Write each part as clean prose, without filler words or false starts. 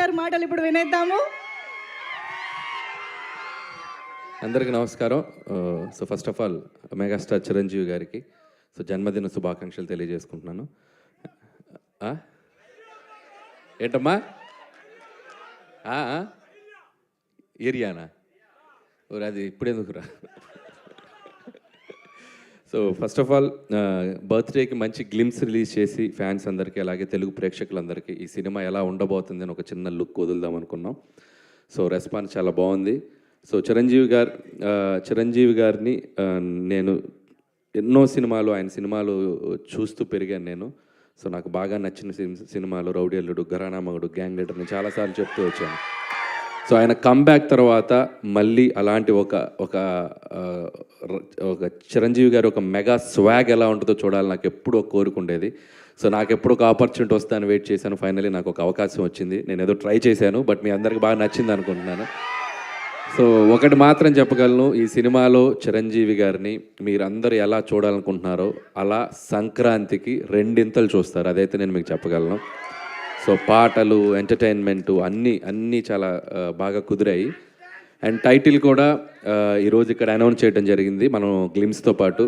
గారి మాటలు ఇప్పుడు వినేద్దాము. అందరికీ నమస్కారం. So first of all megastar Chiranjeevi గారికి జన్మదిన శుభాకాంక్షలు తెలియజేసుకుంటున్నాను. ఏంటమ్మా ఏరియానా అది ఇప్పుడెందుకురా? సో ఫస్ట్ ఆఫ్ ఆల్ బర్త్డేకి మంచి గ్లిమ్స్ రిలీజ్ చేసి ఫ్యాన్స్ అందరికీ అలాగే తెలుగు ప్రేక్షకులందరికీ ఈ సినిమా ఎలా ఉండబోతుంది అని ఒక చిన్న లుక్ వదులుదాం అనుకున్నాం. సో రెస్పాన్స్ చాలా బాగుంది. సో చిరంజీవి గారిని నేను ఎన్నో సినిమాలు ఆయన సినిమాలు చూస్తూ పెరిగాను నేను. సో నాకు బాగా నచ్చిన సినిమాలు రౌడీ అల్లుడు, ఘరానా మగుడు, గ్యాంగ్ లీడర్ నేను చాలాసార్లు చెప్తూ వచ్చాను. సో ఆయన కమ్బ్యాక్ తర్వాత మళ్ళీ అలాంటి ఒక చిరంజీవి గారు ఒక మెగా స్వాగ్ ఎలా ఉంటుందో చూడాలి నాకు ఎప్పుడూ కోరుకుండేది. సో నాకు ఎప్పుడు ఒక ఆపర్చునిటీ వస్తాను వెయిట్ చేశాను. ఫైనలీ నాకు ఒక అవకాశం వచ్చింది. నేను ఏదో ట్రై చేశాను, బట్ మీ అందరికి బాగా నచ్చింది అనుకుంటున్నాను. సో ఒకటి మాత్రం చెప్పగలను, ఈ సినిమాలో చిరంజీవి గారిని మీరందరూ ఎలా చూడాలనుకుంటున్నారో అలా సంక్రాంతికి రెండింతలు చూస్తారు, అదైతే నేను మీకు చెప్పగలను. సో పాటలు, ఎంటర్టైన్మెంటు అన్నీ చాలా బాగా కుదిరాయి. అండ్ టైటిల్ కూడా ఈరోజు ఇక్కడ అనౌన్స్ చేయడం జరిగింది మనం గ్లిమ్స్తో పాటు.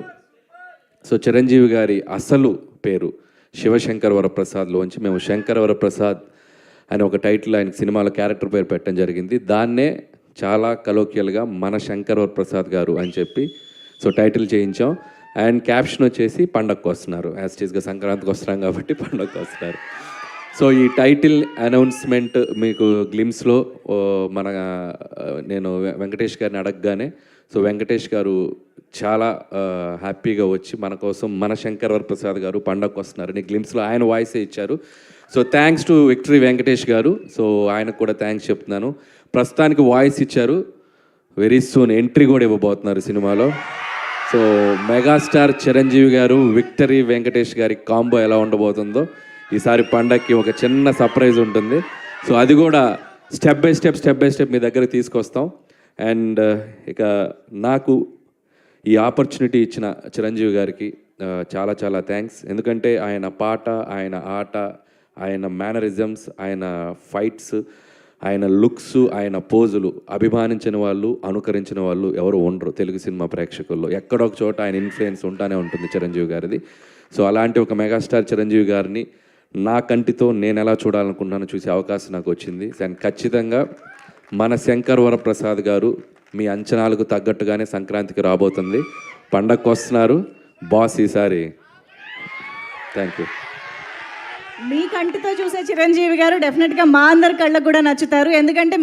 సో చిరంజీవి గారి అసలు పేరు శివశంకర్ వరప్రసాద్లోంచి మేము శంకర్ వరప్రసాద్ అని ఒక టైటిల్ ఆయన సినిమాలో క్యారెక్టర్ పేరు పెట్టడం జరిగింది. దాన్నే చాలా కలోకియల్గా మన శంకర్ వరప్రసాద్ గారు అని చెప్పి సో టైటిల్ చేయించాం. అండ్ క్యాప్షన్ వచ్చేసి పండగకు వస్తున్నారు, యాజ్ టీజ్గా సంక్రాంతికి వస్తున్నాం కాబట్టి పండగకు వస్తున్నారు. సో ఈ టైటిల్ అనౌన్స్మెంట్ మీకు గ్లిమ్స్లో నేను వెంకటేష్ గారిని అడగగానే సో వెంకటేష్ గారు చాలా హ్యాపీగా వచ్చి మన కోసం మన శంకర్ వరప్రసాద్ గారు పండగకు వస్తున్నారని గ్లిమ్స్లో ఆయన వాయిసే ఇచ్చారు. So thanks to victory Venkatesh గారు. సో ఆయనకు కూడా థ్యాంక్స్ చెప్తున్నాను. ప్రస్తుతానికి వాయిస్ ఇచ్చారు, వెరీ సూన్ ఎంట్రీ కూడా ఇవ్వబోతున్నారు సినిమాలో. సో మెగాస్టార్ చిరంజీవి గారు విక్టరీ వెంకటేష్ గారి కాంబో ఎలా ఉండబోతుందో ఈసారి పండగకి ఒక చిన్న సర్ప్రైజ్ ఉంటుంది. సో అది కూడా స్టెప్ బై స్టెప్ మీ దగ్గర తీసుకొస్తాం. అండ్ ఇక నాకు ఈ ఆపర్చునిటీ ఇచ్చిన చిరంజీవి గారికి చాలా చాలా థ్యాంక్స్. ఎందుకంటే ఆయన పాట, ఆయన ఆట, ఆయన మేనరిజమ్స్, ఆయన ఫైట్స్, ఆయన లుక్స్, ఆయన పోజులు అభిమానించిన వాళ్ళు, అనుకరించిన వాళ్ళు ఎవరు ఉండరు తెలుగు సినిమా ప్రేక్షకుల్లో. ఎక్కడొక చోట ఆయన ఇన్ఫ్లుయెన్స్ ఉంటానే ఉంటుంది చిరంజీవి గారిది. సో అలాంటి ఒక మెగాస్టార్ చిరంజీవి గారిని నా కంటితో నేను ఎలా చూడాలనుకున్నానో చూసే అవకాశం నాకు వచ్చింది. అండ్ ఖచ్చితంగా మన శంకర్ వరప్రసాద్ గారు మీ అంచనాలకు తగ్గట్టుగానే సంక్రాంతికి రాబోతుంది. పండగకు వస్తున్నారు బాస్ ఈసారి. Thank you. మీ కంటితో చూసే చిరంజీవి గారు డెఫినెట్గా మా అందరి కళ్ళకు కూడా నచ్చుతారు. ఎందుకంటే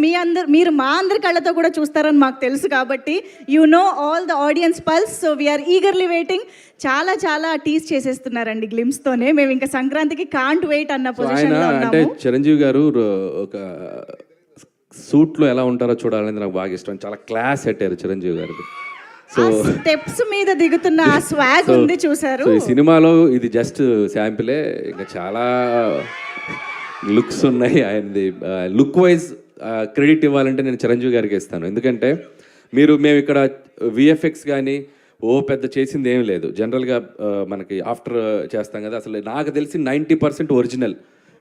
మీరు మా అందరి కళ్ళతో కూడా చూస్తారని మాకు తెలుసు కాబట్టి you know all the audience pulse. So we are eagerly waiting. చాలా చాలా టీస్ చేసేస్తున్నారండి గ్లిమ్స్తోనే. మేము ఇంకా సంక్రాంతికి కాంట్ వెయిట్ అన్న పొజిషన్లో ఉన్నాము. అంటే చిరంజీవి గారు ఒక సూట్లో ఎలా ఉంటారో చూడాలనేది నాకు బాగా ఇష్టం. చాలా క్లాస్ పెట్టారు చిరంజీవి గారికి. సో స్టెప్స్ మీద దిగుతున్న ఆ స్వాగ్ ఉంది చూసారు. ఈ సినిమాలో ఇది జస్ట్ శాంపిలే, ఇంకా చాలా లుక్స్ ఉన్నాయి. ఆయనది లుక్ వైజ్ క్రెడిట్ ఇవ్వాలంటే నేను చిరంజీవి గారికి ఇస్తాను. ఎందుకంటే మేము ఇక్కడ విఎఫ్ఎక్స్ కానీ పెద్ద చేసింది ఏం లేదు. జనరల్గా మనకి ఆఫ్టర్ చేస్తాం కదా, అసలు నాకు తెలిసి 90% ఒరిజినల్.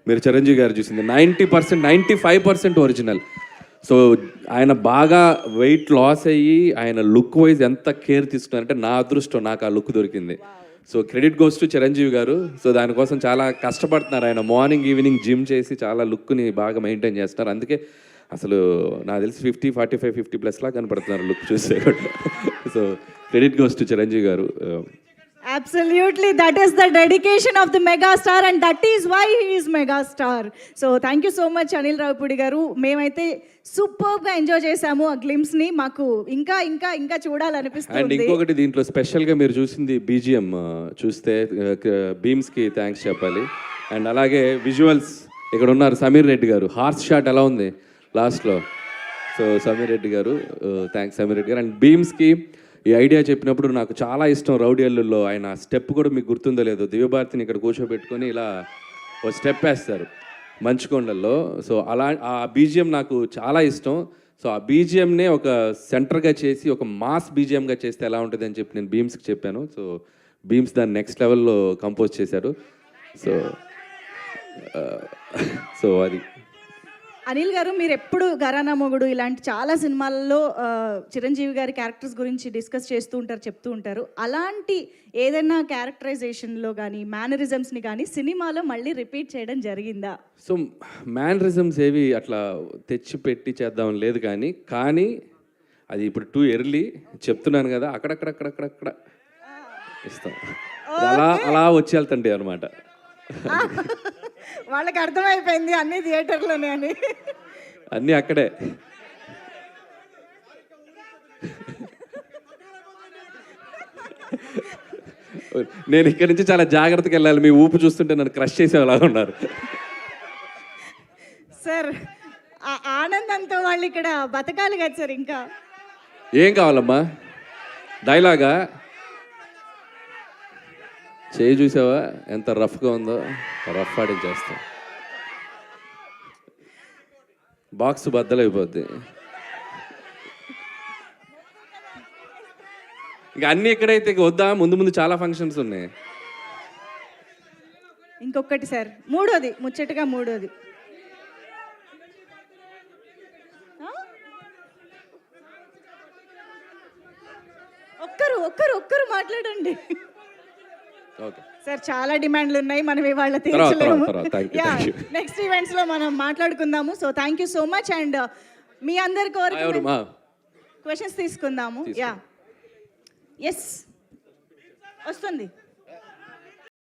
మీరు చిరంజీవి గారు చూసింది 90%, 95% ఒరిజినల్. సో ఆయన బాగా వెయిట్ లాస్ అయ్యి ఆయన లుక్ వైజ్ ఎంత కేర్ తీసుకున్నారంటే నా అదృష్టం, నాకు ఆ లుక్ దొరికింది. So credit goes to Chiranjeevi గారు. సో దానికోసం చాలా కష్టపడుతున్నారు ఆయన. మార్నింగ్ ఈవినింగ్ జిమ్ చేసి చాలా లుక్ని బాగా మెయింటైన్ చేస్తున్నారు. అందుకే అసలు నాకు తెలిసి 50, 45, 50+ లా కనపడుతున్నారు లుక్ చూస్తే. So credit goes to Chiranjeevi గారు. Absolutely, that is the dedication of the megastar and that is why he is megastar. So thank you so much Anil Ravipudi garu. మేమైతే సూపర్ గా ఎంజాయ్ చేసాము ఆ గ్లిమ్స్ ని. మాకు ఇంకా ఇంకా ఇంకా చూడాలనిపిస్తుంది. అండ్ ఇంకొకటి దీంట్లో స్పెషల్ గా మీరు చూసింది బీజిఎం చూస్తే బీమ్స్ కి థ్యాంక్స్ చెప్పాలి. అండ్ అలాగే విజువల్స్ ఇక్కడ ఉన్నారు సమీర్ రెడ్డి గారు. హార్స్ షాట్ ఎలా ఉంది లాస్ట్లో. సో సమీర్ రెడ్డి గారు థ్యాంక్స్ సమీర్ రెడ్డి గారు. అండ్ బీమ్స్కి ఈ ఐడియా చెప్పినప్పుడు నాకు చాలా ఇష్టం. రౌడీ అల్లుల్లో ఆయన స్టెప్ కూడా మీకు గుర్తుందో లేదో, దివ్యభారతిని ఇక్కడ కూర్చోబెట్టుకొని ఇలా ఒక స్టెప్ వేస్తారు మంచుకొండల్లో. సో అలా ఆ బీజిఎం నాకు చాలా ఇష్టం. సో ఆ బీజిఎంనే ఒక సెంటర్గా చేసి ఒక మాస్ బీజిఎంగా చేస్తే ఎలా ఉంటుంది అని చెప్పి నేను బీమ్స్కి చెప్పాను. సో బీమ్స్ దాన్ని నెక్స్ట్ లెవెల్లో కంపోజ్ చేశారు. సో అది అనిల్ గారు మీరు ఎప్పుడు ఘరానా మొగుడు ఇలాంటి చాలా సినిమాల్లో చిరంజీవి గారి క్యారెక్టర్స్ గురించి డిస్కస్ చేస్తూ ఉంటారు, చెప్తూ ఉంటారు. అలాంటి ఏదైనా క్యారెక్టరైజేషన్లో కానీ మేనరిజమ్స్ని కానీ సినిమాలో మళ్ళీ రిపీట్ చేయడం జరిగిందా? సో మ్యానరిజమ్స్ ఏవి అట్లా తెచ్చి పెట్టి చేద్దాం లేదు, కానీ అది ఇప్పుడు టూ ఎర్లీ చెప్తున్నాను కదా, అక్కడక్కడక్కడక్కడక్కడ ఇస్తాం, అలా వచ్చి వెళ్తండి అనమాట. వాళ్ళకి అర్థమైపోయింది అన్ని థియేటర్లోనే అని. అన్నీ అక్కడే. నేను ఇక్కడి నుంచి చాలా జాగ్రత్తగా వెళ్ళాలి, మీ ఊపు చూస్తుంటే నన్ను క్రష్ చేసేలా ఉన్నారు. సార్ ఆనందంతో వాళ్ళు ఇక్కడ బతకాలి కదా సార్. ఇంకా ఏం కావాలమ్మా? డైలాగా? చేయి చూసావా ఎంత రఫ్గా ఉందో? రఫ్ ఆడించేస్తాం, బాక్స్ బద్దలైపోద్ది. ఇక అన్నీ ఎక్కడైతే ఇక వద్దా, ముందు చాలా ఫంక్షన్స్ ఉన్నాయి. ఇంకొకటి సార్, మూడోది ముచ్చటగా మూడోది. ఒక్కరు మాట్లాడండి సార్. చాలా డిమాండ్లు ఉన్నాయి, మనం ఇవాళ తీర్చలేము. నెక్స్ట్ ఈవెంట్స్ లో మనం మాట్లాడుకుందాము. So thank you so much. And మీ అందరి కోరిక క్వశ్చన్స్ తీసుకుందాము. యా ఎస్ వస్తుంది.